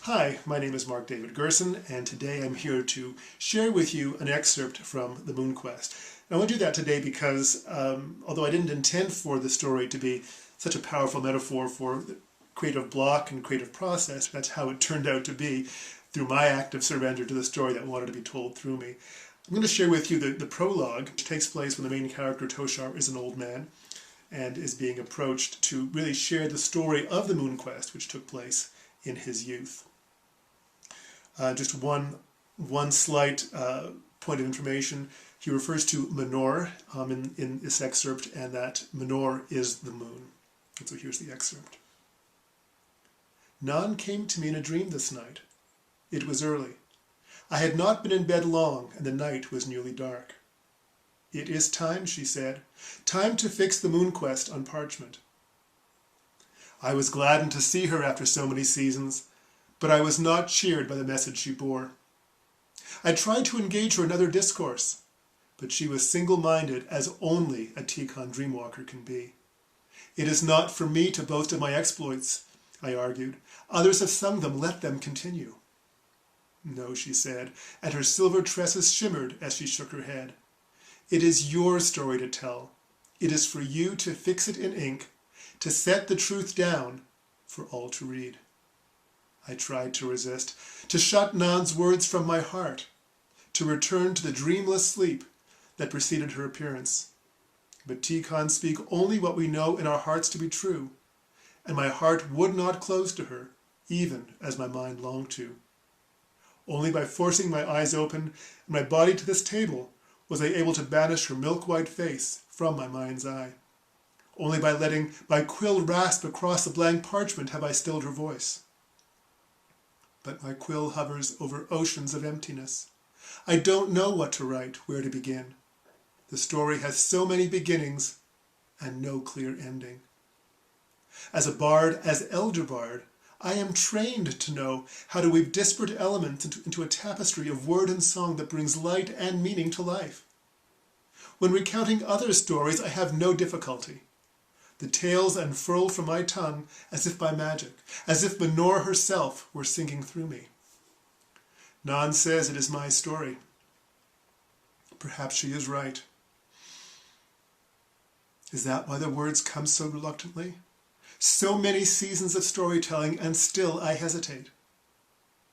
Hi, my name is markdavid Gerson, and today I'm here to share with you an excerpt from The MoonQuest. I want to do that today because, although I didn't intend for the story to be such a powerful metaphor for the creative block and creative process, that's how it turned out to be through my act of surrender to the story that wanted to be told through me. I'm going to share with you the prologue, which takes place when the main character, Toshar, is an old man and is being approached to really share the story of the MoonQuest, which took place in his youth. Just one slight point of information. He refers to Memoir in this excerpt, and that Memoir is the moon. And so here's the excerpt. Nan came to me in a dream this night. It was early. I had not been in bed long, and the night was nearly dark. It is time, she said, time to fix the MoonQuest on parchment. I was gladdened to see her after so many seasons, but I was not cheered by the message she bore. I tried to engage her in other discourse, but she was single-minded as only a Ticon dreamwalker can be. It is not for me to boast of my exploits, I argued. Others have sung them, let them continue. No, she said, and her silver tresses shimmered as she shook her head. It is your story to tell. It is for you to fix it in ink, to set the truth down for all to read. I tried to resist, to shut Nan's words from my heart, to return to the dreamless sleep that preceded her appearance. But Ticon speak only what we know in our hearts to be true, and my heart would not close to her, even as my mind longed to. Only by forcing my eyes open and my body to this table was I able to banish her milk-white face from my mind's eye. Only by letting my quill rasp across the blank parchment have I stilled her voice. But my quill hovers over oceans of emptiness. I don't know what to write, where to begin. The story has so many beginnings and no clear ending. As a bard, as elder bard, I am trained to know how to weave disparate elements into a tapestry of word and song that brings light and meaning to life. When recounting other stories, I have no difficulty. The tales unfurl from my tongue as if by magic, as if Memoir herself were singing through me. Nan says it is my story. Perhaps she is right. Is that why the words come so reluctantly? So many seasons of storytelling, and still I hesitate.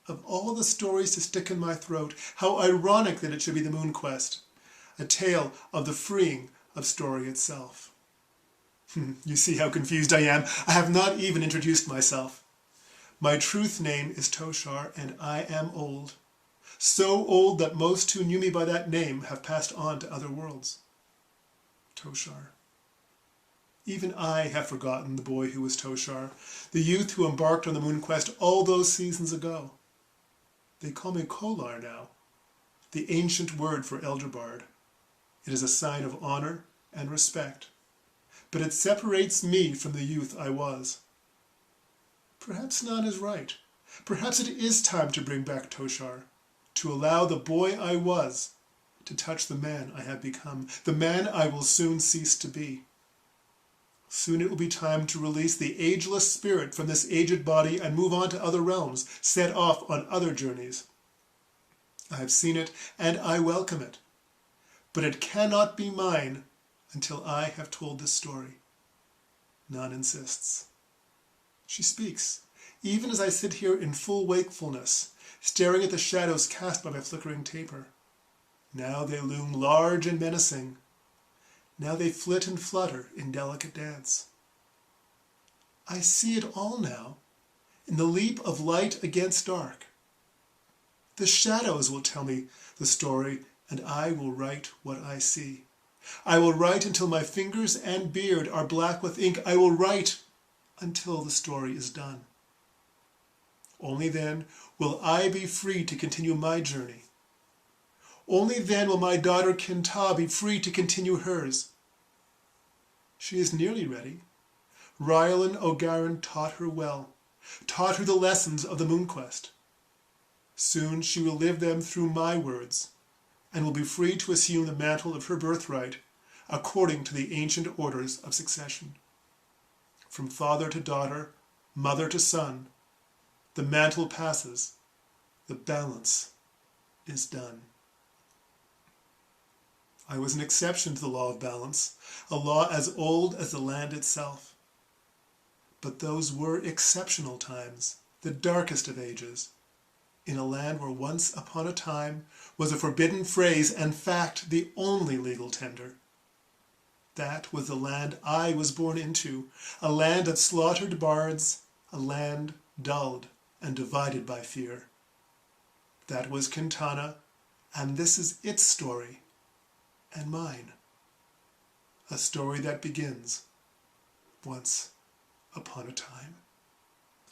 Of all the stories to stick in my throat, how ironic that it should be The MoonQuest, a tale of the freeing of story itself. You see how confused I am. I have not even introduced myself. My truth name is Toshar, and I am old. So old that most who knew me by that name have passed on to other worlds. Toshar. Even I have forgotten the boy who was Toshar, the youth who embarked on the MoonQuest all those seasons ago. They call me Kolar now, the ancient word for elder bard. It is a sign of honor and respect, but it separates me from the youth I was. Perhaps Nan is right. Perhaps it is time to bring back Toshar, to allow the boy I was to touch the man I have become, the man I will soon cease to be. Soon it will be time to release the ageless spirit from this aged body and move on to other realms, set off on other journeys. I have seen it, and I welcome it. But it cannot be mine until I have told this story. Nan insists. She speaks, even as I sit here in full wakefulness, staring at the shadows cast by my flickering taper. Now they loom large and menacing. Now they flit and flutter in delicate dance. I see it all now, in the leap of light against dark. The shadows will tell me the story, and I will write what I see. I will write until my fingers and beard are black with ink. I will write until the story is done. Only then will I be free to continue my journey. Only then will my daughter Kinta be free to continue hers. She is nearly ready. Rylan O'Garan taught her well, taught her the lessons of the MoonQuest. Soon she will live them through my words, and will be free to assume the mantle of her birthright, according to the ancient orders of succession. From father to daughter, mother to son, the mantle passes, the balance is done. I was an exception to the law of balance, a law as old as the land itself. But those were exceptional times, the darkest of ages, in a land where once upon a time was a forbidden phrase and fact the only legal tender. That was the land I was born into, a land of slaughtered bards, a land dulled and divided by fear. That was Quintana, and this is its story, and mine. A story that begins once upon a time.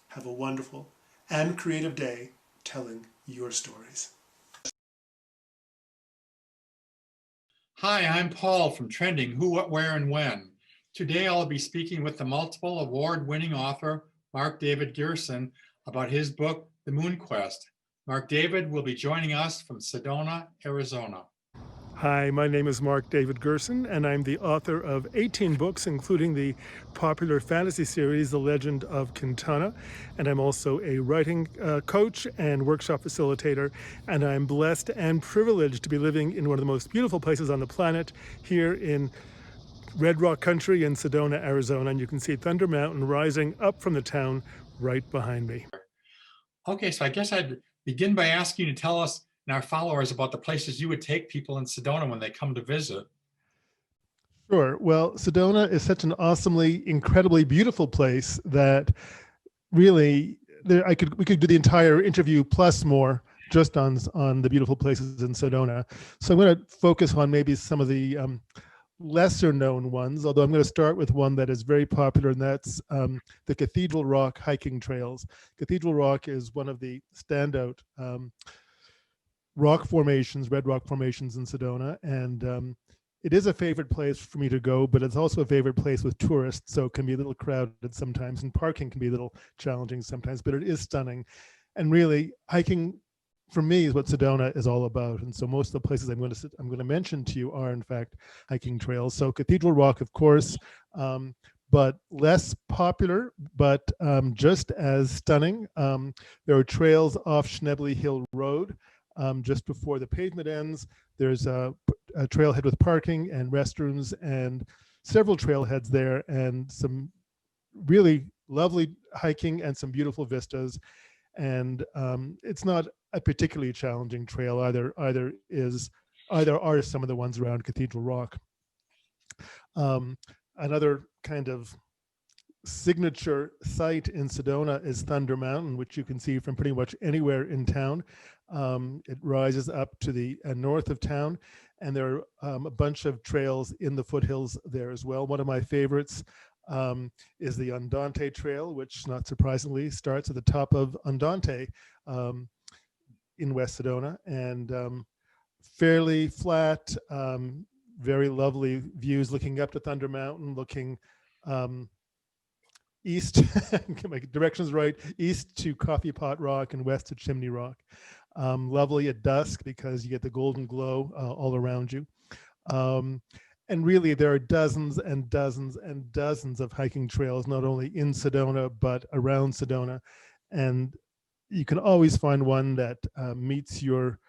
Have a wonderful and creative day telling your stories. Hi, I'm Paul from Trending Who, What, Where, and When. Today I'll be speaking with the multiple award-winning author, Mark David Gerson, about his book, The MoonQuest. Mark David will be joining us from Sedona, Arizona. Hi, my name is Mark David Gerson, and I'm the author of 18 books, including the popular fantasy series, The Legend of Quintana. And I'm also a writing coach and workshop facilitator. And I'm blessed and privileged to be living in one of the most beautiful places on the planet, here in Red Rock Country in Sedona, Arizona. And you can see Thunder Mountain rising up from the town right behind me. Okay, so I guess I'd begin by asking you to tell us and our followers about the places you would take people in Sedona when they come to visit. Sure. Well, Sedona is such an awesomely, incredibly beautiful place that really we could do the entire interview plus more just on the beautiful places in Sedona. So I'm going to focus on maybe some of the lesser known ones, although I'm going to start with one that is very popular, and that's the Cathedral Rock hiking trails. Cathedral Rock is one of the standout rock formations, red rock formations in Sedona, and it is a favorite place for me to go, but it's also a favorite place with tourists, so it can be a little crowded sometimes, and parking can be a little challenging sometimes, but it is stunning. And really, hiking for me is what Sedona is all about. And so most of the places I'm going to mention to you are in fact hiking trails. So Cathedral Rock, of course, but less popular, but just as stunning. There are trails off Schnebley Hill Road, just before the pavement ends. There's a trailhead with parking and restrooms and several trailheads there, and some really lovely hiking and some beautiful vistas. And it's not a particularly challenging trail either. Either are some of the ones around Cathedral Rock. Another kind of signature site in Sedona is Thunder Mountain, which you can see from pretty much anywhere in town. It rises up to the north of town, and there are a bunch of trails in the foothills there as well. One of my favorites is the Andante Trail, which, not surprisingly, starts at the top of Andante in West Sedona, and fairly flat, very lovely views looking up to Thunder Mountain, looking east, my directions right, east to Coffee Pot Rock and west to Chimney Rock. Lovely at dusk because you get the golden glow all around you. And really, there are dozens and dozens and dozens of hiking trails, not only in Sedona, but around Sedona. And you can always find one that meets your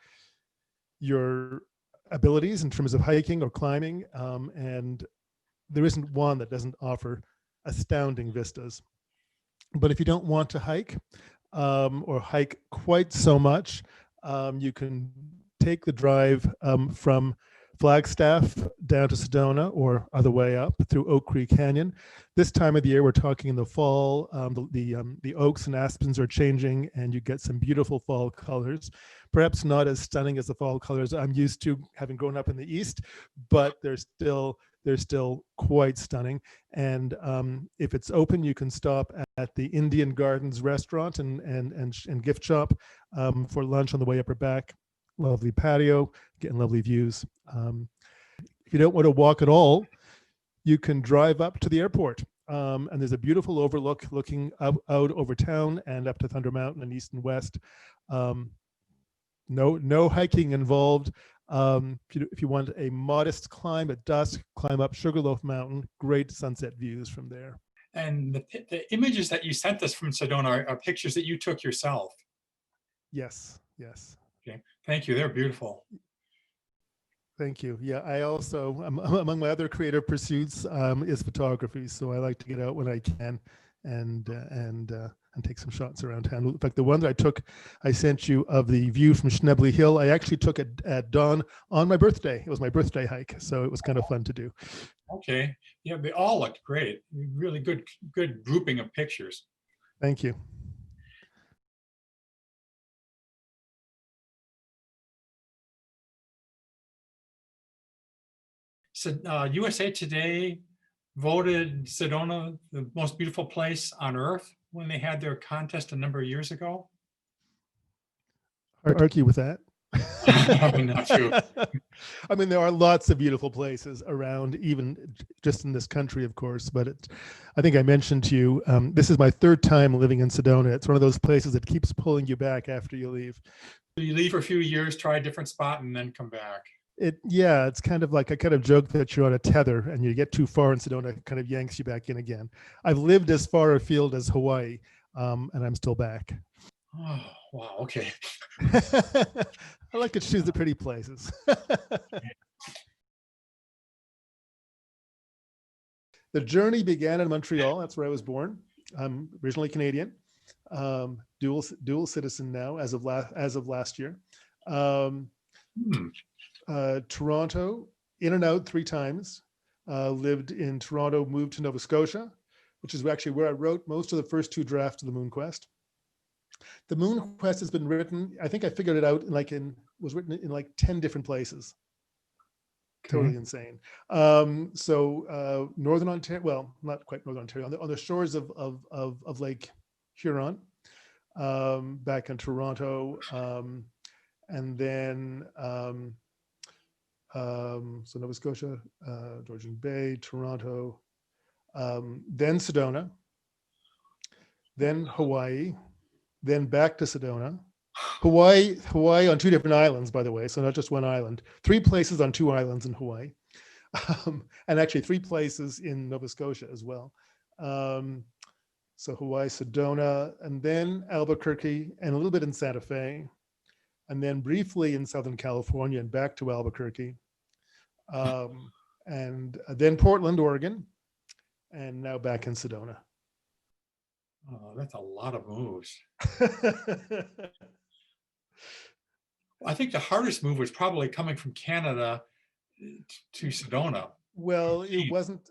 abilities in terms of hiking or climbing. And there isn't one that doesn't offer astounding vistas. But if you don't want to hike or hike quite so much, you can take the drive from Flagstaff down to Sedona or other way up through Oak Creek Canyon. This time of the year, we're talking in the fall, the oaks and aspens are changing and you get some beautiful fall colors. Perhaps not as stunning as the fall colors I'm used to having grown up in the East, but they're still quite stunning. And if it's open, you can stop at the Indian Gardens restaurant and gift shop for lunch on the way up or back. Lovely patio, getting lovely views. If you don't want to walk at all, you can drive up to the airport. And there's a beautiful overlook looking out over town and up to Thunder Mountain and east and west. No hiking involved. If you want a modest climb at dusk, climb up Sugarloaf Mountain. Great sunset views from there. And the images that you sent us from Sedona are pictures that you took yourself. Yes, yes. Okay, thank you. They're beautiful. Thank you. Yeah, I also, among my other creative pursuits is photography. So I like to get out when I can and take some shots around town. In fact, the one that I sent you of the view from Schnebley Hill, I actually took it at dawn on my birthday. It was my birthday hike, so it was kind of fun to do. Okay. Yeah, they all looked great. Really good grouping of pictures. Thank you. So USA Today voted Sedona the most beautiful place on earth when they had their contest a number of years ago. Hard to argue with that. Not true. I mean, there are lots of beautiful places around, even just in this country, of course. But I think I mentioned to you, this is my third time living in Sedona. It's one of those places that keeps pulling you back after you leave. You leave for a few years, try a different spot, and then come back. Yeah, it's kind of like I kind of joke that you're on a tether and you get too far in Sedona, it kind of yanks you back in again. I've lived as far afield as Hawaii, and I'm still back. Oh, wow. Okay. I like to choose the pretty places. The journey began in Montreal. That's where I was born. I'm originally Canadian, dual citizen now as of last year. Toronto, in and out 3 times. Lived in Toronto, moved to Nova Scotia, which is actually where I wrote most of the first 2 drafts of the MoonQuest. The MoonQuest has been written, I think I figured it out, was written in like 10 different places. Okay. Totally insane. So Northern Ontario, well, not quite Northern Ontario, on the shores of Lake Huron, back in Toronto, and then so Nova Scotia, Georgian Bay, Toronto, then Sedona, then Hawaii, then back to Sedona. Hawaii on 2 different islands, by the way, so not just one island. 3 places on 2 islands in Hawaii, and actually 3 places in Nova Scotia as well. So Hawaii, Sedona, and then Albuquerque, and a little bit in Santa Fe. and then briefly in Southern California and back to Albuquerque, and then Portland, Oregon, and now back in Sedona. Oh, that's a lot of moves. I think the hardest move was probably coming from Canada to Sedona. Well, it wasn't,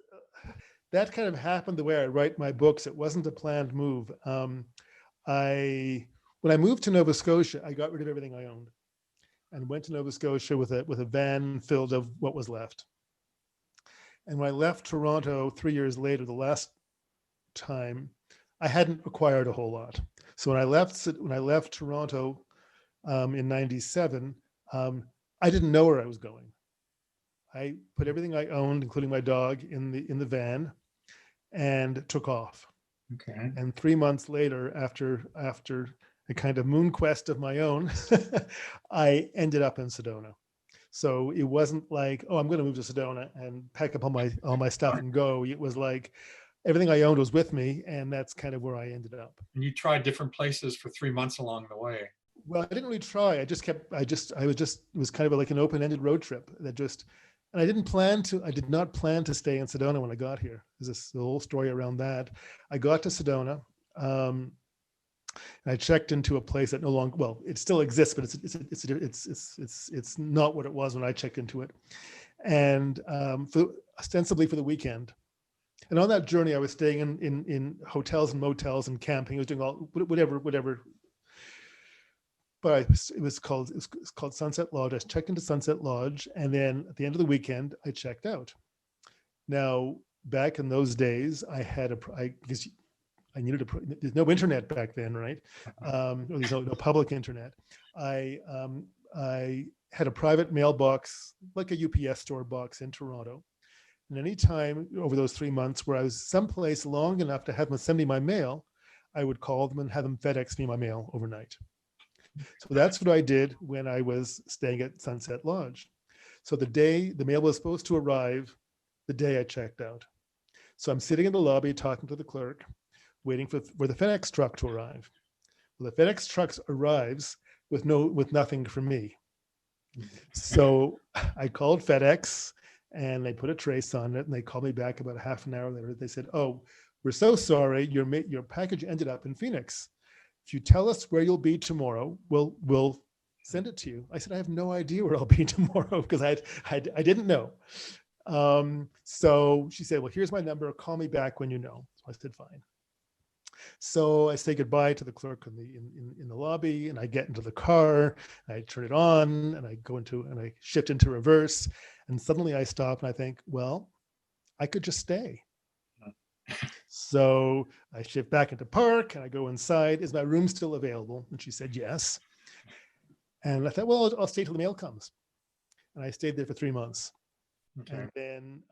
that kind of happened the way I write my books. It wasn't a planned move. When I moved to Nova Scotia, I got rid of everything I owned and went to Nova Scotia with a van filled of what was left. And when I left Toronto 3 years later, the last time, I hadn't acquired a whole lot. So when I left Toronto in '97, I didn't know where I was going. I put everything I owned, including my dog, in the van, and took off. Okay. And 3 months later, after a kind of moon quest of my own, I ended up in Sedona. So it wasn't like, oh, I'm going to move to Sedona and pack up all my stuff and go. It was like everything I owned was with me, and that's kind of where I ended up. And you tried different places for 3 months along the way. Well, I didn't really try. It was kind of like an open-ended road trip that just, and I did not plan to stay in Sedona when I got here. There's a whole story around that. I got to Sedona, and I checked into a place that no longer, well, it still exists, but it's not what it was when I checked into it. And ostensibly for the weekend. And on that journey, I was staying in hotels and motels and camping. I was doing all whatever. But it was called Sunset Lodge. I checked into Sunset Lodge, and then at the end of the weekend, I checked out. Now, back in those days, there's no internet back then, right? There's no public internet. I had a private mailbox, like a UPS store box in Toronto. And any time over those 3 months where I was someplace long enough to have them send me my mail, I would call them and have them FedEx me my mail overnight. So that's what I did when I was staying at Sunset Lodge. So the day the mail was supposed to arrive, the day I checked out. So I'm sitting in the lobby talking to the clerk, waiting for the FedEx truck to arrive. Well, the FedEx truck arrives with nothing for me. So I called FedEx, and they put a trace on it, and they called me back about a half an hour later. They said, "Oh, we're so sorry. Your package ended up in Phoenix. If you tell us where you'll be tomorrow, we'll send it to you." I said, "I have no idea where I'll be tomorrow," because I didn't know. So she said, "Well, here's my number. Call me back when you know." So I said, "Fine." So I say goodbye to the clerk in the lobby, and I get into the car, I turn it on, and I shift into reverse, and suddenly I stop and I think, well, I could just stay. So I shift back into park and I go inside. "Is my room still available?" And she said, "Yes." And I thought, well, I'll stay till the mail comes. And I stayed there for 3 months. Okay. And then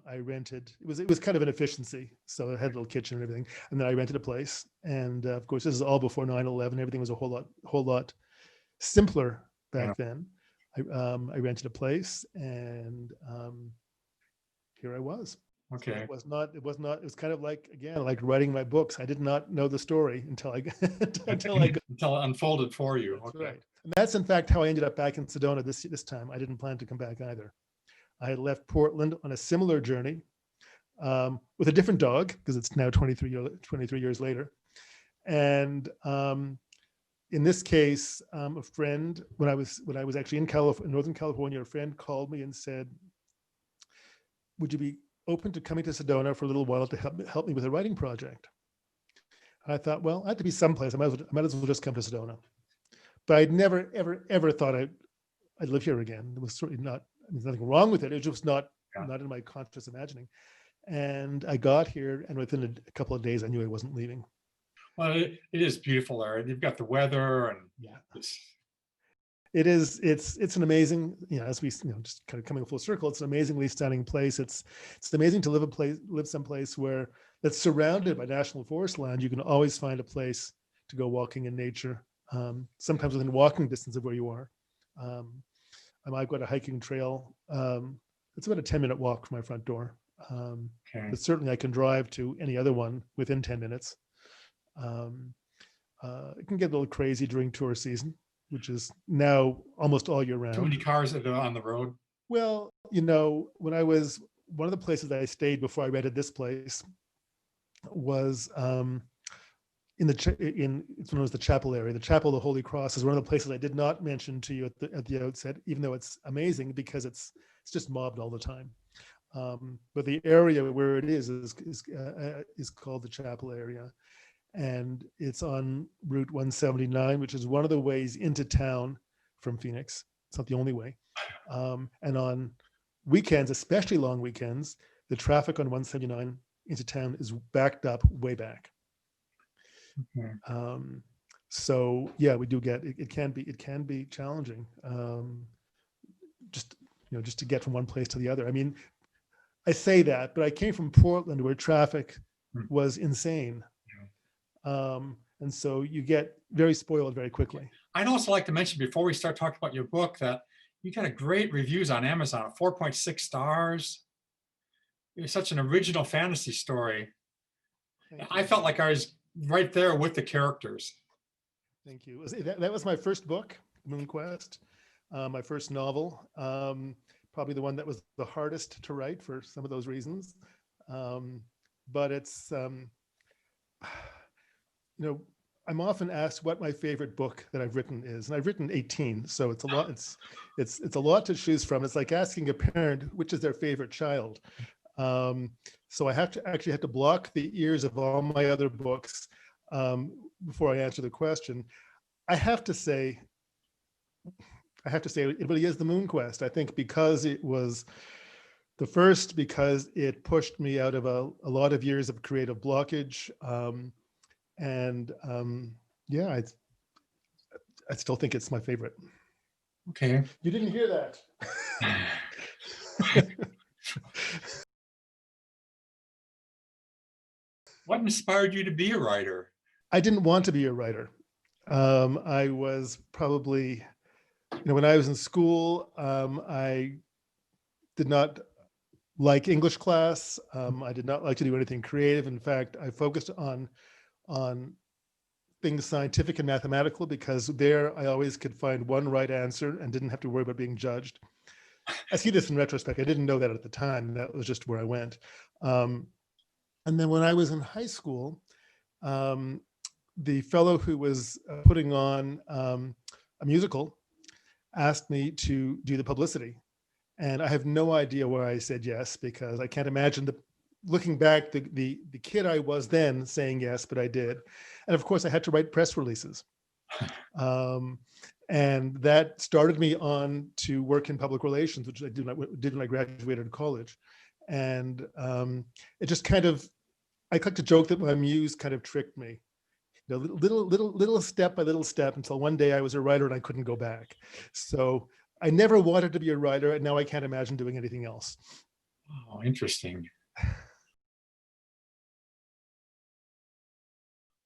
I rented, it was kind of an efficiency. So I had a little kitchen and everything. And then I rented a place. And of course, this is all before 9/11. Everything was a whole lot simpler back then. I rented a place, and here I was. Okay. So it was kind of like, again, like writing my books. I did not know the story until until it unfolded for you. That's Okay. right. And that's in fact how I ended up back in Sedona this time. I didn't plan to come back either. I had left Portland on a similar journey with a different dog, because it's now 23 years later. And in this case, a friend, when I was actually in Northern California, a friend called me and said, "Would you be open to coming to Sedona for a little while to help me with a writing project?" And I thought, well, I had to be someplace. I might as well just come to Sedona. But I'd never, ever thought I'd live here again. It was certainly not, there's nothing wrong with it. It was just not in my conscious imagining. And I got here, and within a couple of days, I knew I wasn't leaving. Well, it is beautiful there. You've got the weather, and it is. It's an amazing, as we, just kind of coming full circle. It's an amazingly stunning place. It's amazing to live someplace where that's surrounded by national forest land. You can always find a place to go walking in nature. Sometimes within walking distance of where you are. I've got a hiking trail. It's about a 10-minute walk from my front door. But certainly I can drive to any other one within 10 minutes. It can get a little crazy during tour season. which is now almost all year round. Too many cars that are on the road. Well, when I was, one of the places that I stayed before I rented this place was it's known as the chapel area. The Chapel of the Holy Cross is one of the places I did not mention to you at the outset, even though it's amazing because it's just mobbed all the time. But the area where it is called the chapel area, and it's on Route 179, which is one of the ways into town from Phoenix. It's not the only way. And on weekends, especially long weekends, the traffic on 179 into town is backed up way back. Okay. So yeah, we do get it can be challenging, just to get from one place to the other. I mean, I say that, but I came from Portland where traffic was insane. And so you get very spoiled very quickly. I'd also like to mention before we start talking about your book that you got a great reviews on Amazon, 4.6 stars. It's such an original fantasy story. I felt like I was right there with the characters. Thank you. That was my first book, MoonQuest, my first novel. Probably the one that was the hardest to write for some of those reasons. But it's, I'm often asked what my favorite book that I've written is, and I've written 18, so it's a lot. It's a lot to choose from. It's like asking a parent which is their favorite child. So I have to block the ears of all my other books before I answer the question. I have to say it really is The MoonQuest. I think because it was the first, because it pushed me out of a lot of years of creative blockage. Yeah, I still think it's my favorite. Okay. You didn't hear that. What inspired you to be a writer? I didn't want to be a writer. I was probably, when I was in school, I did not like English class. I did not like to do anything creative. In fact, I focused on things scientific and mathematical because there I always could find one right answer and didn't have to worry about being judged. I see this in retrospect. I didn't know that at the time. That was just where I went. And then when I was in high school, the fellow who was putting on a musical asked me to do the publicity. And I have no idea why I said yes, because I can't imagine looking back, the kid I was then saying yes, but I did. And of course I had to write press releases. And that started me on to work in public relations, which I did when I graduated college. And it just kind of, I like to joke that my muse kind of tricked me, little step by little step, until one day I was a writer and I couldn't go back. So I never wanted to be a writer, and now I can't imagine doing anything else. Oh, interesting.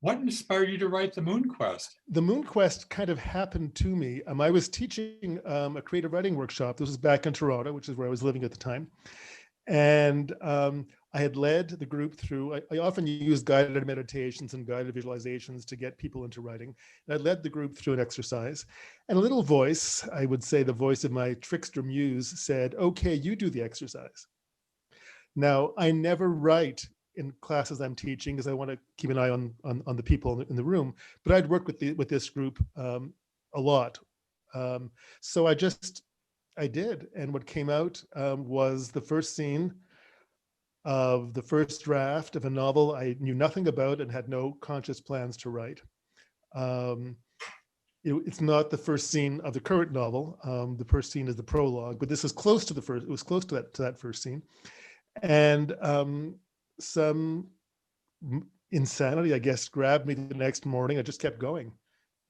What inspired you to write The MoonQuest? The MoonQuest kind of happened to me. I was teaching a creative writing workshop. This was back in Toronto, which is where I was living at the time. And I had led the group through, I often use guided meditations and guided visualizations to get people into writing. And I led the group through an exercise. And a little voice, I would say the voice of my trickster muse, said, okay, you do the exercise. Now, I never write in classes I'm teaching because I want to keep an eye on the people in the room, but I'd worked with this group a lot. So I did. And what came out was the first scene of the first draft of a novel I knew nothing about and had no conscious plans to write. It's not the first scene of the current novel. The first scene is the prologue, but this is close to the first, it was close to that first scene. And some insanity, I guess, grabbed me the next morning. I just kept going.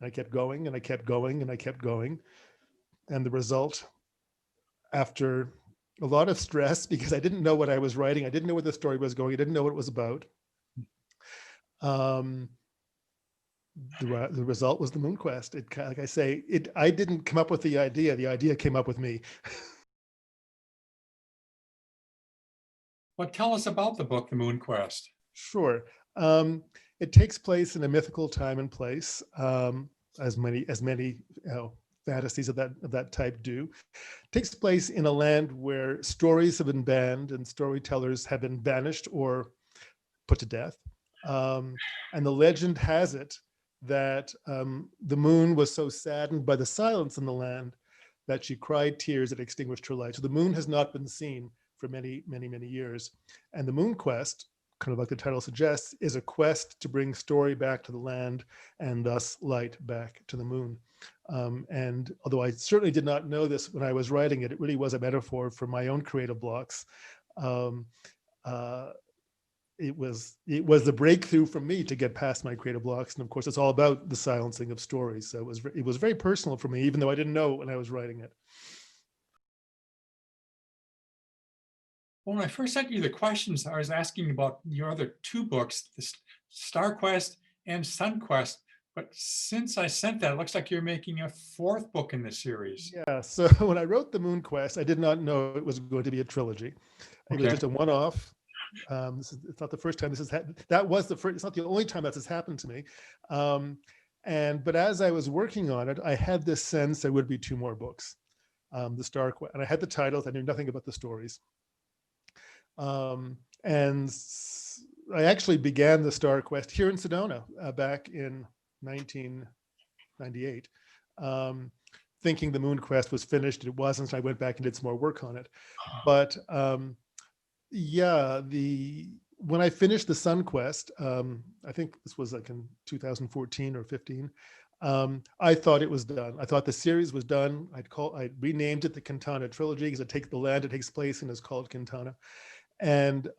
I kept going and I kept going and I kept going. And the result, after a lot of stress, because I didn't know what I was writing, I didn't know where the story was going, I didn't know what it was about. The result was The MoonQuest. Like I say, I didn't come up with the idea came up with me. Well, tell us about the book, The MoonQuest. Sure. It takes place in a mythical time and place. as many fantasies of that type do. Takes place in a land where stories have been banned and storytellers have been banished or put to death. And the legend has it that the moon was so saddened by the silence in the land that she cried tears that extinguished her light. So the moon has not been seen for many, many, many years. And the MoonQuest, kind of like the title suggests, is a quest to bring story back to the land and thus light back to the moon. And although I certainly did not know this when I was writing it, it really was a metaphor for my own creative blocks. It was the breakthrough for me to get past my creative blocks. And of course, it's all about the silencing of stories. So it was very personal for me, even though I didn't know it when I was writing it. Well, when I first sent you the questions, I was asking about your other two books, the Star Quest and SunQuest. But since I sent that, it looks like you're making a fourth book in the series. Yeah, so when I wrote The MoonQuest, I did not know it was going to be a trilogy. It was just a one-off. It's not the first time this has happened. That was the first, it's not the only time that has happened to me. But as I was working on it, I had this sense there would be two more books. The Star Quest, and I had the titles, I knew nothing about the stories. And I actually began the Star Quest here in Sedona back in 1998, thinking the MoonQuest was finished. It wasn't, so I went back and did some more work on it. But yeah, when I finished the SunQuest, I think this was like in 2014 or 15, I thought it was done. I thought the series was done. I renamed it the Quintana Trilogy because the land it takes place in is called Quintana. And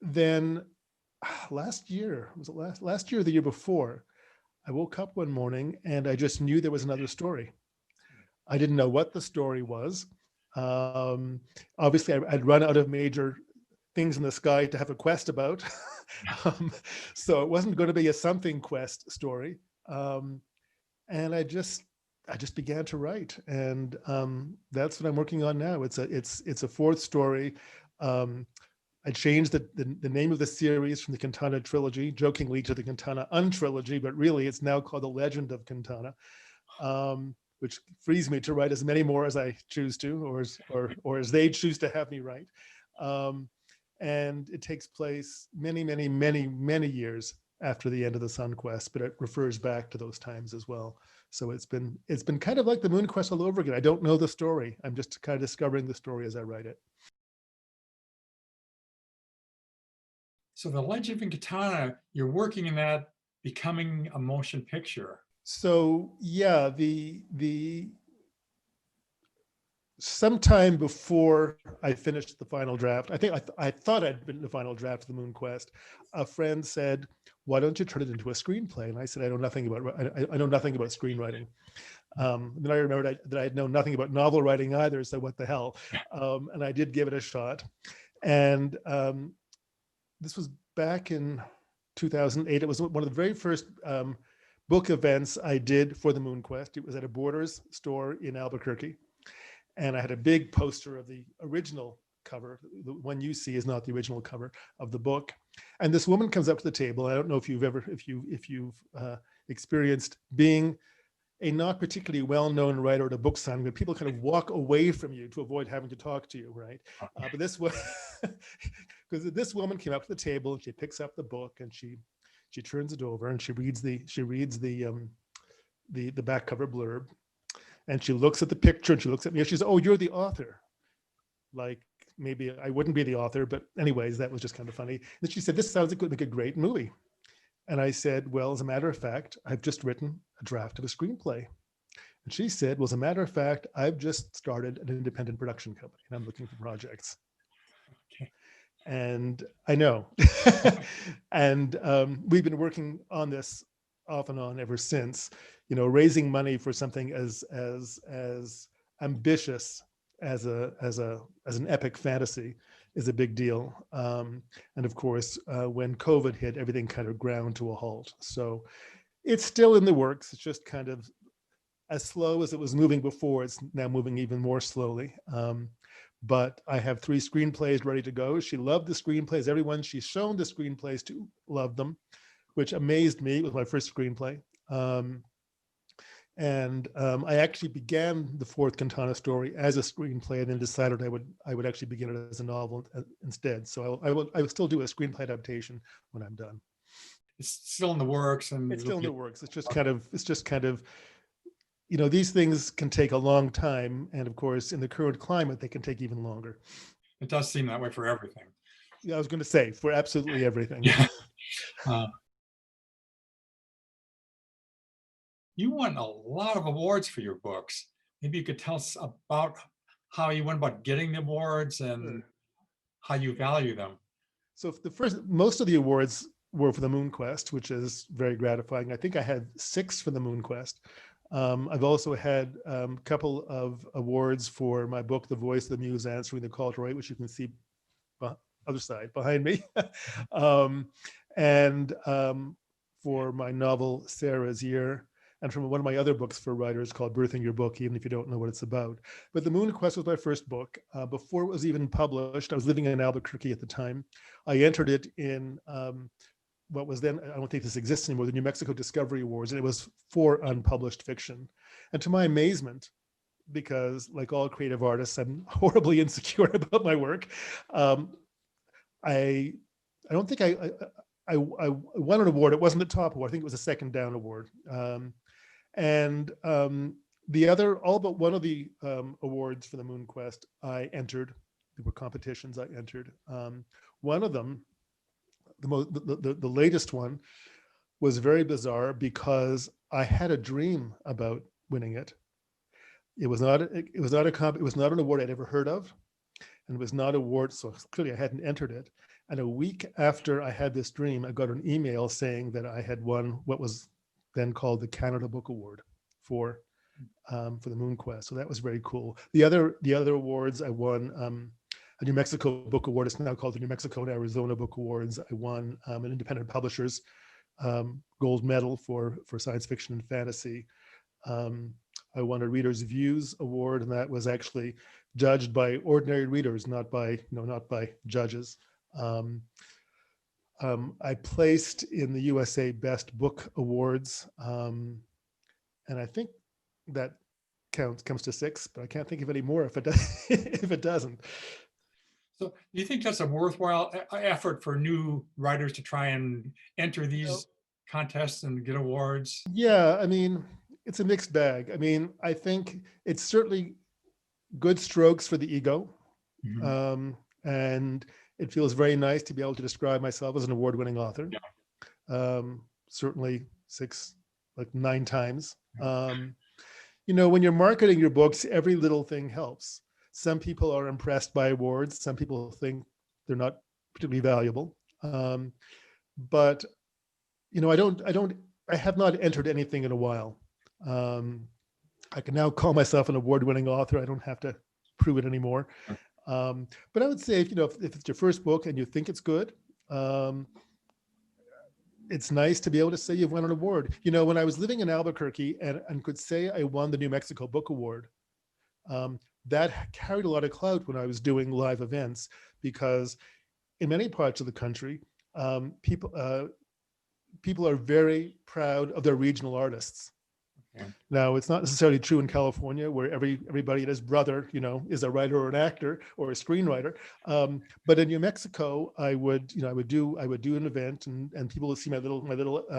then last year, was it last year or the year before, I woke up one morning and I just knew there was another story. I didn't know what the story was. Obviously, I'd run out of major things in the sky to have a quest about. So it wasn't going to be a something quest story. And I just began to write, and that's what I'm working on now. It's a fourth story. I changed the name of the series from the Quintana Trilogy, jokingly, to the Quintana Untrilogy, but really it's now called The Legend of Quintana, which frees me to write as many more as I choose to, or as they choose to have me write. And it takes place many, many, many, many years after the end of the SunQuest, but it refers back to those times as well. So it's been kind of like the MoonQuest all over again. I don't know the story. I'm just kind of discovering the story as I write it. So The Legend of Quintana, you're working in that becoming a motion picture. So yeah, sometime before I finished the final draft, I think I thought I'd been the final draft of the MoonQuest, a friend said, "Why don't you turn it into a screenplay?" And I said, "I know nothing about screenwriting." Then I remembered that I had known nothing about novel writing either, so what the hell? And I did give it a shot. And this was back in 2008. It was one of the very first book events I did for the MoonQuest. It was at a Borders store in Albuquerque. And I had a big poster of the original cover. The one you see is not the original cover of the book. And this woman comes up to the table. I don't know if you've experienced being a not particularly well-known writer at a book signing, but people kind of walk away from you to avoid having to talk to you, right? But this was because this woman came up to the table and she picks up the book and she turns it over and she reads the back cover blurb. And she looks at the picture and she looks at me and she says, "Oh, you're the author." Like, maybe I wouldn't be the author, but anyways, that was just kind of funny. And she said, "This sounds like it would make a great movie." And I said, "Well, as a matter of fact, I've just written a draft of a screenplay." And she said, "Well, as a matter of fact, I've just started an independent production company and I'm looking for projects." Okay. And I know. And we've been working on this off and on ever since, raising money for something as ambitious as an epic fantasy is a big deal. And of course, when COVID hit, everything kind of ground to a halt. So it's still in the works. It's just kind of as slow as it was moving before. It's now moving even more slowly. But I have 3 screenplays ready to go. She loved the screenplays. Everyone she's shown the screenplays to loved them, which amazed me. It was my first screenplay. I actually began the fourth Cantana story as a screenplay, and then decided I would actually begin it as a novel instead. So I will still do a screenplay adaptation when I'm done. It's still in the works, and It's still in the works. It's just kind of, these things can take a long time, and of course, in the current climate, they can take even longer. it does seem that way for everything. Yeah, I was going to say for absolutely everything. You won a lot of awards for your books. Maybe you could tell us about how you went about getting the awards and Sure. how you value them. So most of the awards were for the MoonQuest, which is very gratifying. I think I had 6 for the MoonQuest. I've also had a couple of awards for my book, The Voice of the Muse Answering the Call to Write, which you can see other side behind me. And for my novel, Sarah's Year, and from one of my other books for writers called Birthing Your Book, even if you don't know what it's about. But The MoonQuest was my first book. Before it was even published, I was living in Albuquerque at the time. I entered it in what was then, I don't think this exists anymore, the New Mexico Discovery Awards, and it was for unpublished fiction. And to my amazement, because like all creative artists, I'm horribly insecure about my work, I don't think I won an award. It wasn't the top award. I think it was a second down award. The other, all but one of the awards for the MoonQuest, I entered. There were competitions I entered. One of them, the latest one, was very bizarre because I had a dream about winning it. It was not an award I'd ever heard of, and it was not an award, so clearly I hadn't entered it. And a week after I had this dream, I got an email saying that I had won what was then called the Canada Book Award for the MoonQuest. So that was very cool. The other awards I won, a New Mexico Book Award. It's now called the New Mexico and Arizona Book Awards. I won an independent publishers gold medal for science fiction and fantasy. I won a Reader's Views Award, and that was actually judged by ordinary readers, not by judges. I placed in the USA Best Book Awards, and I think that comes to 6, but I can't think of any more if it does, if it doesn't. So do you think that's a worthwhile effort for new writers to try and enter these contests and get awards? Yeah, I mean, it's a mixed bag. I mean, I think it's certainly good strokes for the ego. Mm-hmm. And it feels very nice to be able to describe myself as an award-winning author. Yeah. Certainly 9 times. When you're marketing your books, every little thing helps. Some people are impressed by awards. Some people think they're not particularly valuable. But I have not entered anything in a while. I can now call myself an award-winning author. I don't have to prove it anymore. But I would say, if it's your first book and you think it's good, it's nice to be able to say you've won an award. When I was living in Albuquerque and could say I won the New Mexico Book Award, that carried a lot of clout when I was doing live events, because in many parts of the country, people are very proud of their regional artists. Yeah. Now, it's not necessarily true in California, where everybody and his brother, is a writer or an actor or a screenwriter. But in New Mexico, I would do an event, and people would see my little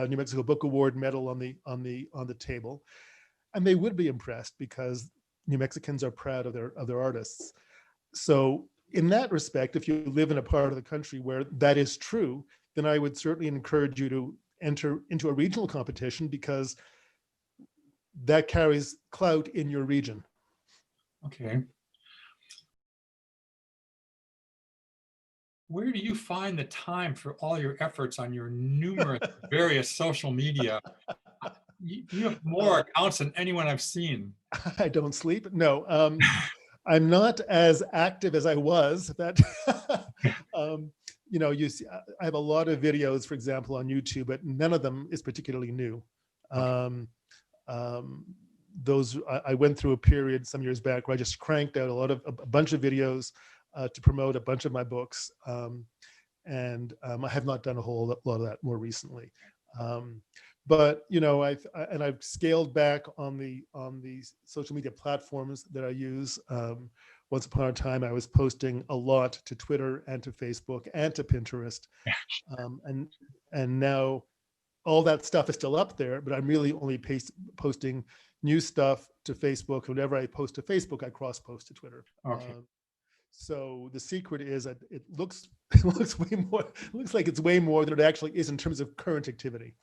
New Mexico Book Award medal on the table, and they would be impressed because New Mexicans are proud of their artists. So in that respect, if you live in a part of the country where that is true, then I would certainly encourage you to enter into a regional competition, because that carries clout in your region. Okay. Where do you find the time for all your efforts on your numerous various social media? You have more accounts than anyone I've seen. I don't sleep. No, I'm not as active as I was. That you see, I have a lot of videos, for example, on YouTube, but none of them is particularly new. Okay. Those I went through a period some years back where I just cranked out a bunch of videos to promote a bunch of my books, and I have not done a whole lot of that more recently. But I've scaled back on the social media platforms that I use. Once upon a time, I was posting a lot to Twitter and to Facebook and to Pinterest, and now all that stuff is still up there. But I'm really only posting new stuff to Facebook. Whenever I post to Facebook, I cross post to Twitter. Okay. So the secret is that it looks looks like it's way more than it actually is in terms of current activity.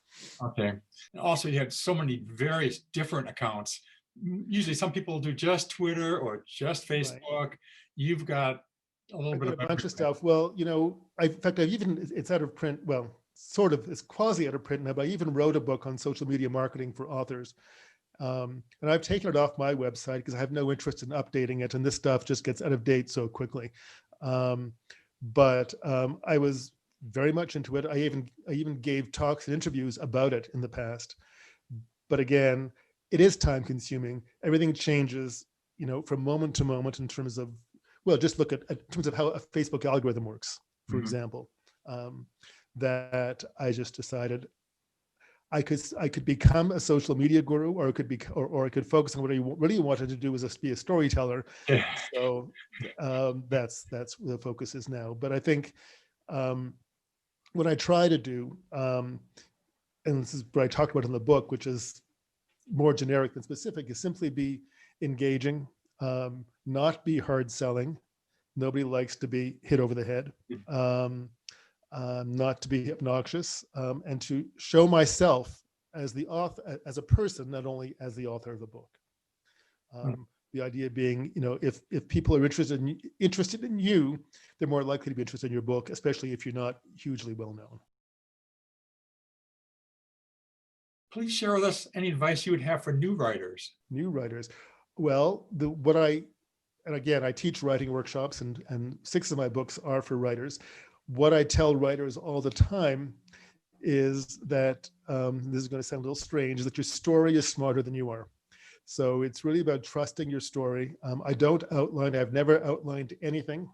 Okay. And also, you had so many various different accounts. Usually some people do just Twitter or just Facebook. Right. You've got a little bit of a bunch of stuff. Well, in fact, it's out of print. Well, sort of, it's quasi out of print now, but I even wrote a book on social media marketing for authors. And I've taken it off my website because I have no interest in updating it, and this stuff just gets out of date so quickly. But I was very much into it. I even gave talks and interviews about it in the past. But again, it is time consuming. Everything changes, from moment to moment in terms of, well, just look at in terms of how a Facebook algorithm works, for example. That I just decided I could become a social media guru, or I could focus on what I really wanted to do, was just be a storyteller. So that's where the focus is now. But I think what I try to do, and this is what I talked about in the book, which is more generic than specific, is simply be engaging, not be hard selling. Nobody likes to be hit over the head. Not to be obnoxious, and to show myself as the author, as a person, not only as the author of the book. The idea being, if people are interested in you, they're more likely to be interested in your book, especially if you're not hugely well known. Please share with us any advice you would have for new writers. New writers. Well, and again, I teach writing workshops, and 6 of my books are for writers. What I tell writers all the time is that, this is going to sound a little strange, is that your story is smarter than you are. So it's really about trusting your story. I've never outlined anything.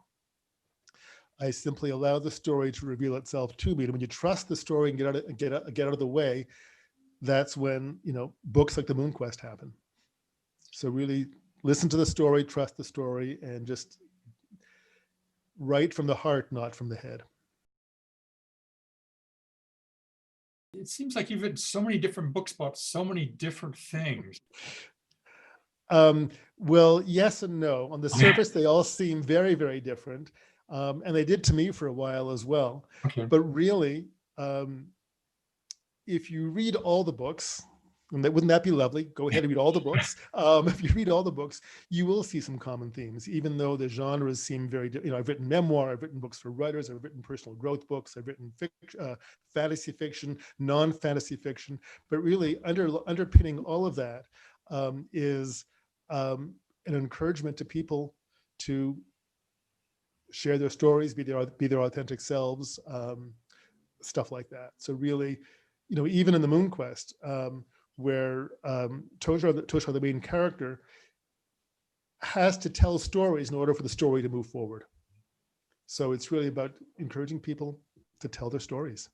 I simply allow the story to reveal itself to me. And when you trust the story and get out of the way, that's when, books like The MoonQuest happen. So really listen to the story, trust the story, and just write from the heart, not from the head. It seems like you've written so many different books about so many different things. Well, yes and no. On the surface, they all seem very, very different. And they did to me for a while as well. Okay. But really, if you read all the books, and wouldn't that be lovely? Go ahead and read all the books. If you read all the books, you will see some common themes, even though the genres seem very, I've written memoir, I've written books for writers, I've written personal growth books, I've written fantasy fiction, non-fantasy fiction, but really underpinning all of that is an encouragement to people to share their stories, be their authentic selves, stuff like that. So really, even in The MoonQuest, where Toshar, the main character, has to tell stories in order for the story to move forward. So it's really about encouraging people to tell their stories.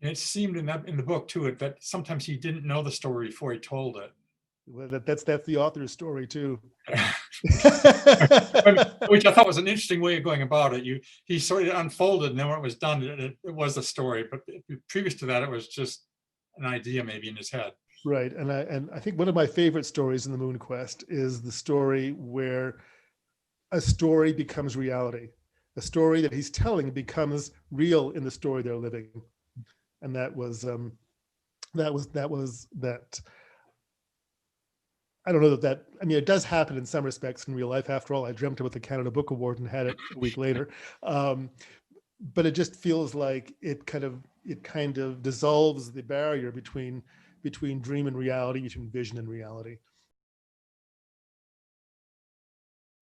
And it seemed in the book too, that sometimes he didn't know the story before he told it. Well, that's the author's story too. Which I thought was an interesting way of going about it. He sort of unfolded, and then when it was done, it was a story. But previous to that, it was just an idea maybe in his head. Right, and I think one of my favorite stories in The MoonQuest is the story where a story becomes reality. A story that he's telling becomes real in the story they're living, and that was that. I don't know that. I mean, it does happen in some respects in real life. After all, I dreamt about the Canada Book Award and had it a week later. But it just feels like it kind of dissolves the barrier between dream and reality, between vision and reality.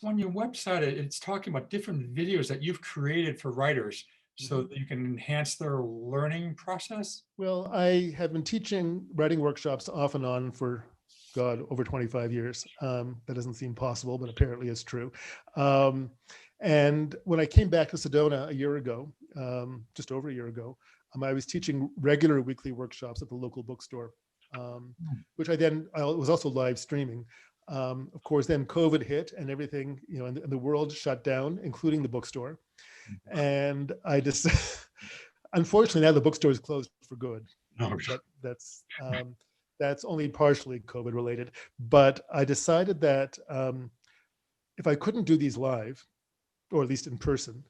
On your website, it's talking about different videos that you've created for writers so that you can enhance their learning process. Well, I have been teaching writing workshops off and on for, God, over 25 years. That doesn't seem possible, but apparently it's true. And when I came back to Sedona a year ago, just over a year ago, I was teaching regular weekly workshops at the local bookstore, which I was also live streaming. Of course, then COVID hit and everything, and the world shut down, including the bookstore. And I just, unfortunately, now the bookstore is closed for good. Oh, That's only partially COVID related. But I decided that if I couldn't do these live, or at least in person,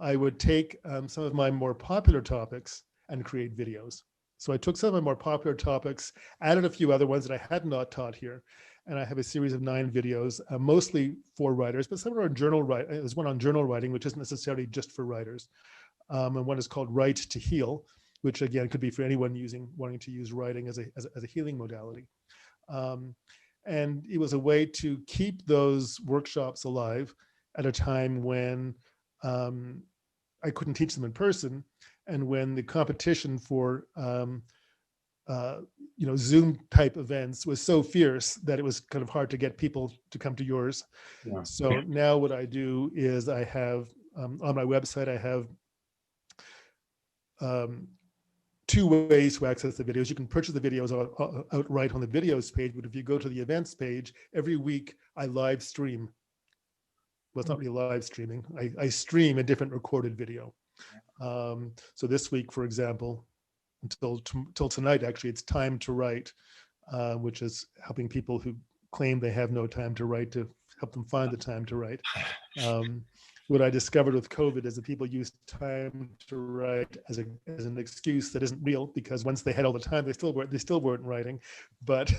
I would take some of my more popular topics and create videos. So I took some of my more popular topics, added a few other ones that I had not taught here, and I have a series of 9 videos, mostly for writers, but some are journal writing. There's one on journal writing, which isn't necessarily just for writers, and one is called Write to Heal, which again could be for anyone wanting to use writing as a healing modality. And it was a way to keep those workshops alive at a time when I couldn't teach them in person, and when the competition for Zoom type events was so fierce that it was kind of hard to get people to come to yours. yeah. So now what I do is I have on my website, I have 2 ways to access the videos. You can purchase the videos outright on the videos page, but if you go to the events page, every week I live stream. Well, it's not really live streaming. I stream a different recorded video. So this week, for example, until tonight, actually, it's Time to Write, which is helping people who claim they have no time to write to help them find the time to write. What I discovered with COVID is that people use time to write as an excuse that isn't real, because once they had all the time, they still weren't writing. But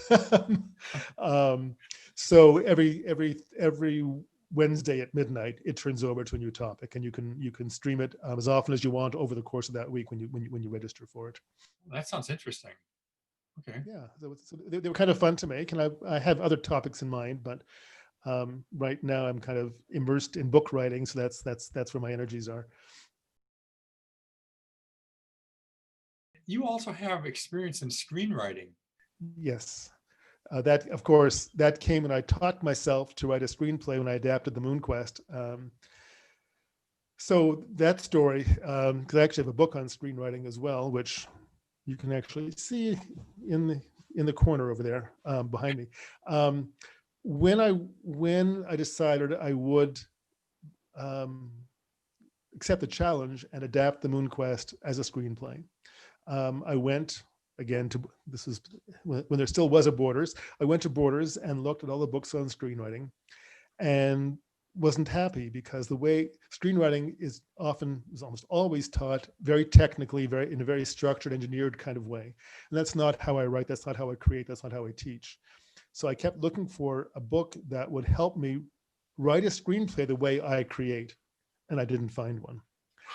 so every Wednesday at midnight, it turns over to a new topic, and you can stream it as often as you want over the course of that week when you register for it. That sounds interesting. Okay. Yeah, so they were kind of fun to make, and I have other topics in mind, but right now I'm kind of immersed in book writing, so that's where my energies are. You also have experience in screenwriting. Yes. That, of course, that came when I taught myself to write a screenplay when I adapted The MoonQuest. So that story, because I actually have a book on screenwriting as well, which you can actually see in the corner over there behind me. When I decided I would accept the challenge and adapt The MoonQuest as a screenplay, I went again to, this is when there still was a Borders. I went to Borders and looked at all the books on screenwriting, and wasn't happy, because the way screenwriting is almost always taught very technically, in a very structured, engineered kind of way. And that's not how I write, that's not how I create, that's not how I teach. So I kept looking for a book that would help me write a screenplay the way I create, and I didn't find one.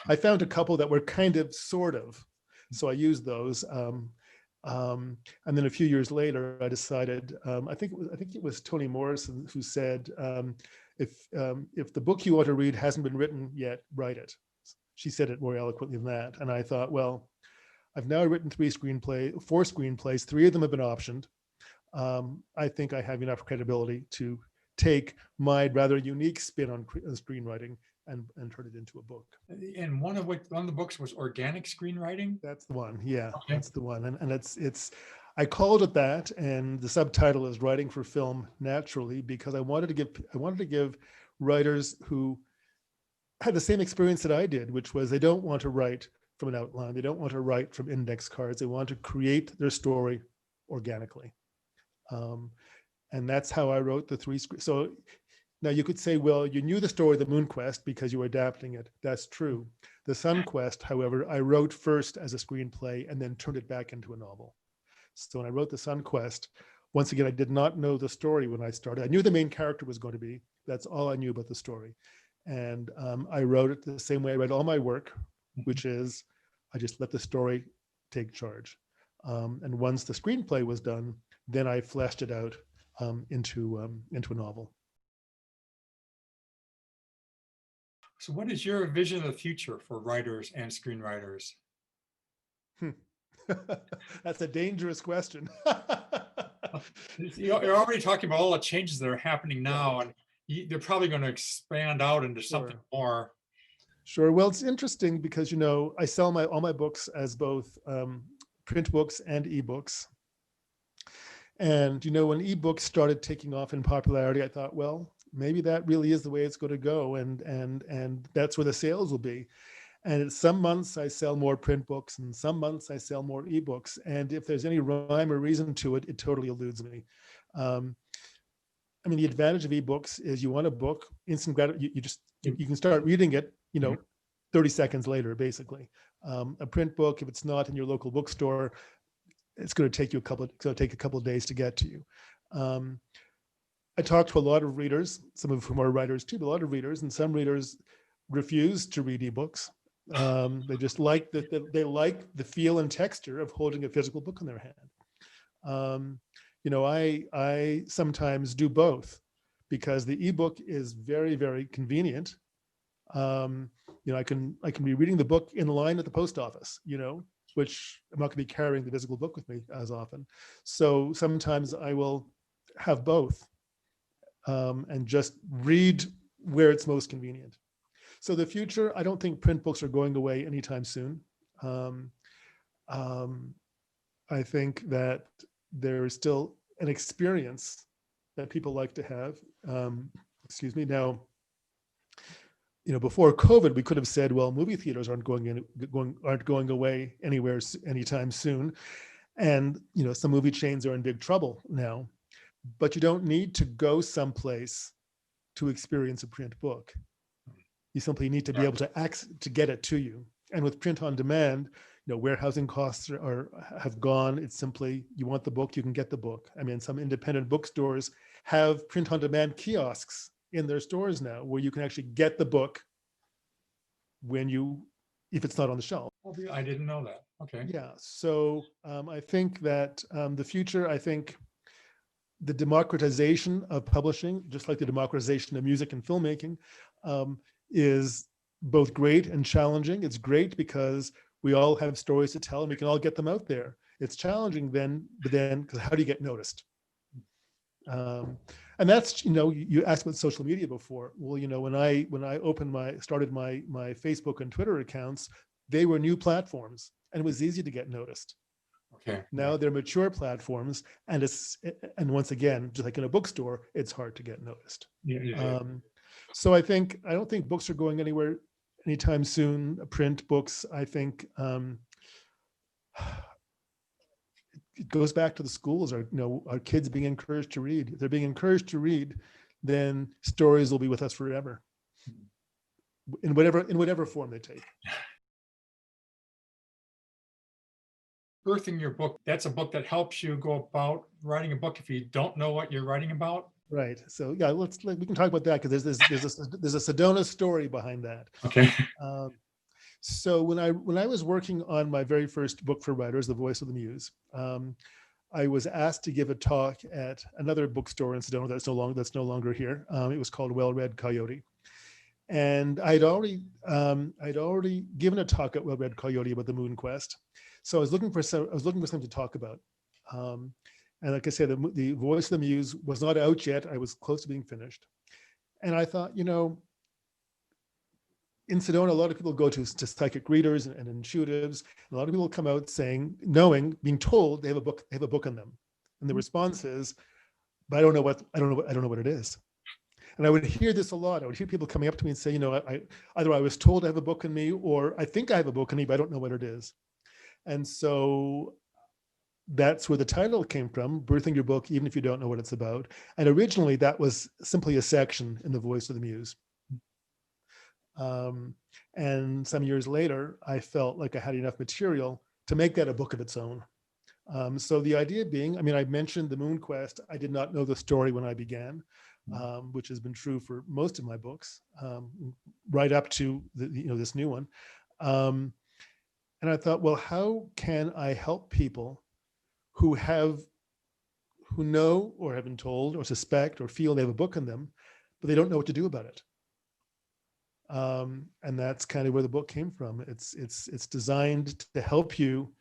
I found a couple that were kind of, sort of, so I used those. And then a few years later, I decided, I think it was Toni Morrison who said, if the book you want to read hasn't been written yet, write it. She said it more eloquently than that. And I thought, well, I've now written 4 screenplays, 3 of them have been optioned. I think I have enough credibility to take my rather unique spin on screenwriting and turn it into a book. And one of the books was organic screenwriting. That's the one. Yeah, okay. That's the one. And it's I called it that, and the subtitle is Writing for Film Naturally, because I wanted to give writers who had the same experience that I did, which was they don't want to write from an outline, they don't want to write from index cards, they want to create their story organically. And that's how I wrote the 3 scripts. So now you could say, well, you knew the story of The MoonQuest because you were adapting it. That's true. The SunQuest, however, I wrote first as a screenplay and then turned it back into a novel. So when I wrote the SunQuest, once again, I did not know the story when I started. I knew the main character was going to be. That's all I knew about the story. And I wrote it the same way I read all my work, which is I just let the story take charge. And once the screenplay was done, then I fleshed it out into a novel. So what is your vision of the future for writers and screenwriters? That's a dangerous question. You're already talking about all the changes that are happening now, and they're probably going to expand out into something more. Sure. Well, it's interesting because, you know, I sell all my books as both print books and ebooks. And, you know, when ebooks started taking off in popularity, I thought, well, maybe that really is the way it's going to go. And that's where the sales will be. And some months I sell more print books and some months I sell more ebooks. And if there's any rhyme or reason to it, it totally eludes me. I mean, the advantage of ebooks is you want a book, instant you can start reading it, you know, 30 seconds later, basically. A print book, if it's not in your local bookstore, it's going to take a couple of days to get to you. I talked to a lot of readers, some of whom are writers too, but a lot of readers, and some readers refuse to read ebooks. They just like they like the feel and texture of holding a physical book in their hand. You know, I sometimes do both because the ebook is very, very convenient. You know, I can be reading the book in line at the post office, you know, which I'm not going to be carrying the physical book with me as often. So sometimes I will have both and just read where it's most convenient. So the future, I don't think print books are going away anytime soon. I think that there is still an experience that people like to have. Excuse me. Now, you know, before COVID, we could have said, well, movie theaters aren't going away anywhere anytime soon, and you know, some movie chains are in big trouble now. But you don't need to go someplace to experience a print book. You simply need to be able to get it to you. And with print on demand, you know, warehousing costs have gone. It's simply, you want the book, you can get the book. I mean, some independent bookstores have print on demand kiosks in their stores now where you can actually get the book if it's not on the shelf. I didn't know that. Okay. Yeah. So I think that the future, I think the democratization of publishing, just like the democratization of music and filmmaking, is both great and challenging. It's great because we all have stories to tell and we can all get them out there. It's challenging but then, because how do you get noticed? And that's, you know, you asked about social media before. Well, you know, when I started my Facebook and Twitter accounts, they were new platforms and it was easy to get noticed. Okay. Now they're mature platforms, and once again, just like in a bookstore, it's hard to get noticed. Yeah. So I don't think books are going anywhere anytime soon. Print books, I think, it goes back to the schools. Are kids being encouraged to read? If they're being encouraged to read, then stories will be with us forever, in whatever form they take. Birthing your book, that's a book that helps you go about writing a book if you don't know what you're writing about. Right. So yeah, we can talk about that because there's a Sedona story behind that. Okay. So when I was working on my very first book for writers, The Voice of the Muse, I was asked to give a talk at another bookstore in Sedona that's no longer here. It was called Well-Read Coyote, and I'd already given a talk at Well-Read Coyote about the MoonQuest. So I was looking for something to talk about. And like I said, the Voice of the Muse was not out yet. I was close to being finished. And I thought, you know, in Sedona, a lot of people go to psychic readers and intuitives. A lot of people come out being told they have a book in them. And the response is, but I don't know what it is. And I would hear this a lot. I would hear people coming up to me and say, you know, either I was told I have a book in me, or I think I have a book in me, but I don't know what it is. And so that's where the title came from, Birthing Your Book, Even If You Don't Know What It's About. And originally that was simply a section in The Voice of the Muse. And some years later, I felt like I had enough material to make that a book of its own. So the idea being, I mean, I mentioned the MoonQuest. I did not know the story when I began, which has been true for most of my books, right up to this new one. And I thought, well, how can I help people who know or have been told or suspect or feel they have a book in them, but they don't know what to do about it? And that's kind of where the book came from. It's designed to help you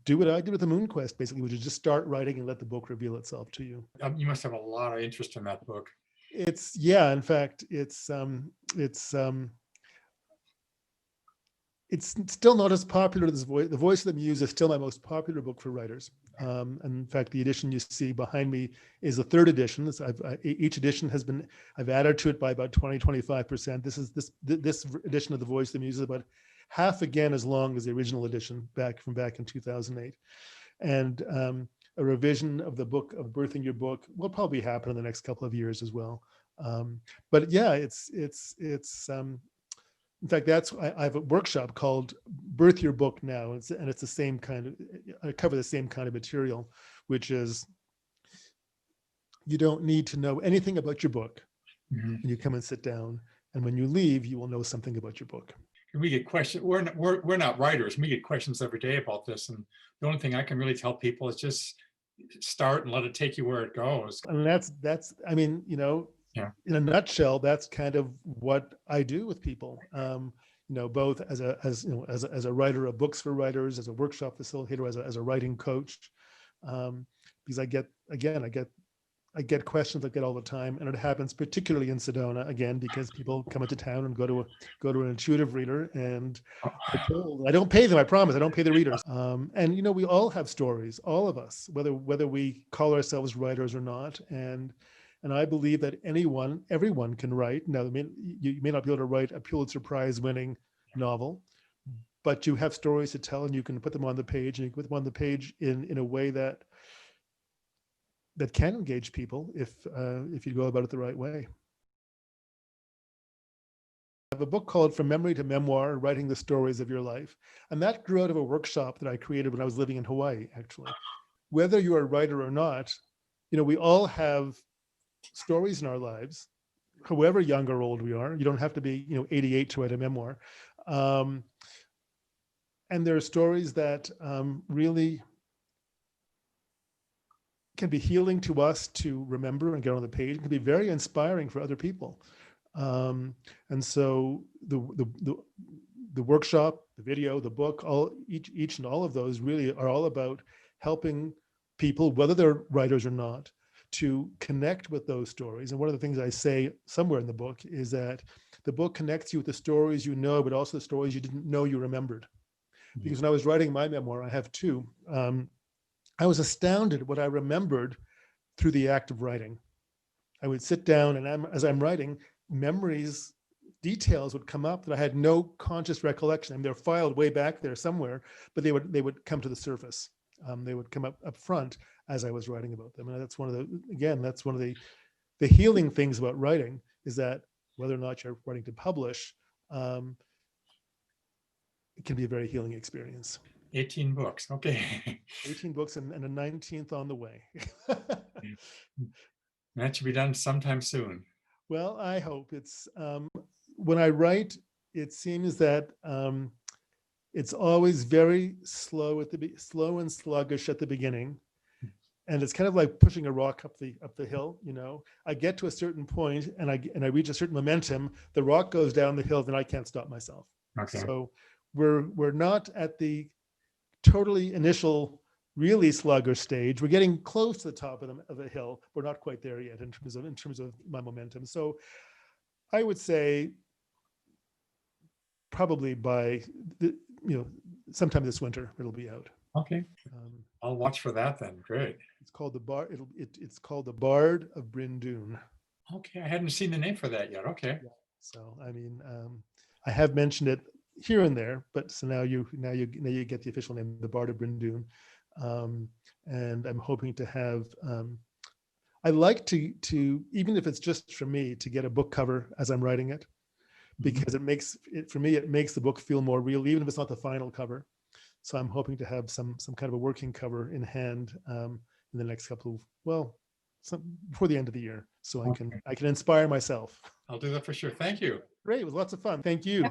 do what I did with the MoonQuest, basically, which is just start writing and let the book reveal itself to you. You must have a lot of interest in that book. Yeah, in fact, it's still not as popular as The Voice of the Muse is still my most popular book for writers. And in fact, the edition you see behind me is the third edition. Each edition has been, I've added to it by about 20-25%. This edition of The Voice of the Muse is about half again as long as the original edition back in 2008. And a revision of the book, of Birthing Your Book, will probably happen in the next couple of years as well. But yeah, in fact, I have a workshop called Birth Your Book now, and it's the same kind of, I cover the same kind of material, which is you don't need to know anything about your book when you come and sit down, and when you leave, you will know something about your book. We get questions. We're not writers. And we get questions every day about this, and the only thing I can really tell people is just start and let it take you where it goes. And that's I mean, Yeah. In a nutshell, that's kind of what I do with people. Both as a writer of books for writers, as a workshop facilitator, as a writing coach, because I get questions like that all the time, and it happens particularly in Sedona, again, because people come into town and go to an intuitive reader, and I don't pay them, I promise, I don't pay the readers. And we all have stories, all of us, whether we call ourselves writers or not, and I believe that everyone can write. Now, you may not be able to write a Pulitzer Prize winning novel, but you have stories to tell, and you can put them on the page, and you can put them on the page in a way that can engage people if you go about it the right way. I have a book called From Memory to Memoir, Writing the Stories of Your Life. And that grew out of a workshop that I created when I was living in Hawaii, actually. Whether you're a writer or not, we all have stories in our lives, however young or old we are. You don't have to be 88 to write a memoir. And there are stories that really can be healing to us to remember and get on the page. It can be very inspiring for other people. And so the workshop, the video, the book, each and all of those really are all about helping people, whether they're writers or not, to connect with those stories. And one of the things I say somewhere in the book is that the book connects you with the stories you know, but also the stories you didn't know you remembered. Because when I was writing my memoir, I have two, I was astounded at what I remembered through the act of writing. I would sit down, and as I'm writing, memories, details would come up that I had no conscious recollection. I mean, they're filed way back there somewhere, but they would come to the surface. They would come up front as I was writing about them. And that's one of the healing things about writing, is that whether or not you're writing to publish, it can be a very healing experience. 18 books. Okay. 18 books and a 19th on the way. That should be done sometime soon. Well, I hope. It's when I write, it seems that it's always very slow and sluggish at the beginning, and it's kind of like pushing a rock up the hill. I get to a certain point, and I reach a certain momentum. The rock goes down the hill, then I can't stop myself. Okay. So we're not at the totally initial, really sluggish stage. We're getting close to the top of the hill. We're not quite there yet in terms of my momentum. So I would say probably by sometime this winter it'll be out. Okay. I'll watch for that then. Great. It's called it's called The Bard of Bryn Doon. Okay, I hadn't seen the name for that yet. Okay. Yeah. So I mean, I have mentioned it here and there, but so now you get the official name, The Bard of Bryn Doon. And I'm hoping to have, I like to, even if it's just for me, to get a book cover as I'm writing it, because it makes the book feel more real, even if it's not the final cover. So I'm hoping to have some kind of a working cover in hand in the next before the end of the year, so I can inspire myself. I'll do that for sure. Thank you. Great, it was lots of fun. Thank you.